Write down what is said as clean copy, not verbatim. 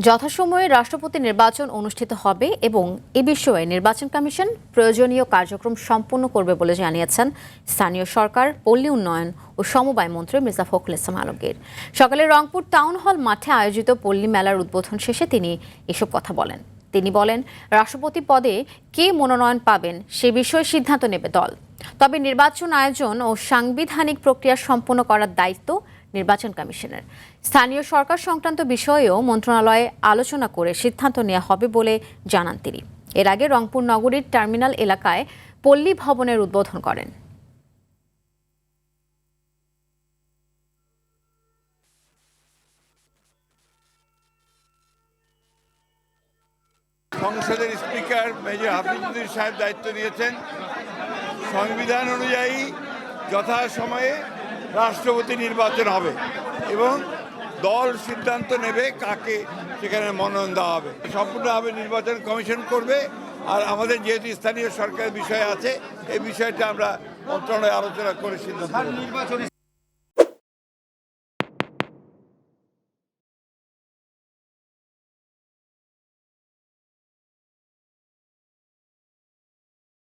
যথাসময়ে রাষ্ট্রপতি নির্বাচন অনুষ্ঠিত হবে এবং এ বিষয়ে নির্বাচন কমিশন প্রয়োজনীয় কার্যক্রম সম্পন্ন করবে বলে জানিয়েছেন স্থানীয় সরকার, পল্লী উন্নয়ন ও সমবায় মন্ত্রী মির্জা ফখরুল ইসলাম আলমগীর। সকালে রংপুর টাউন হল মাঠে আয়োজিত পল্লী মেলার উদ্বোধন শেষে তিনি এসব কথা বলেন। তিনি বলেন, রাষ্ট্রপতি পদে কে মনোনয়ন পাবেন সে বিষয়ে সিদ্ধান্ত নেবে দল। তবে নির্বাচন আয়োজন ও সাংবিধানিক প্রক্রিয়া সম্পন্ন করার দায়িত্ব নির্বাচন কমিশনের। স্থানীয় সরকার সংক্রান্ত বিষয়েও মন্ত্রণালয়ে আলোচনা করে সিদ্ধান্ত নেওয়া হবে বলে জানান তিনি। এর আগে রংপুর নগরীর টার্মিনাল এলাকায় পল্লী ভবনের উদ্বোধন করেন। সংসদের স্পিকার মেজর হাফিজুদ্দিন সাহেব দায়িত্ব নিয়েছেন। সংবিধান অনুযায়ী যথাসময়ে রাষ্ট্রপতি নির্বাচন হবে এবং দল সিদ্ধান্ত নেবে কাকে সেখানে মনোনয়ন দেওয়া হবে। সম্পূর্ণভাবে নির্বাচন কমিশন করবে। আর আমাদের যেহেতু স্থানীয় সরকারের বিষয় আছে, এই বিষয়টা আমরা মন্ত্রণালয়ে আলোচনা করে সিদ্ধান্ত নেব।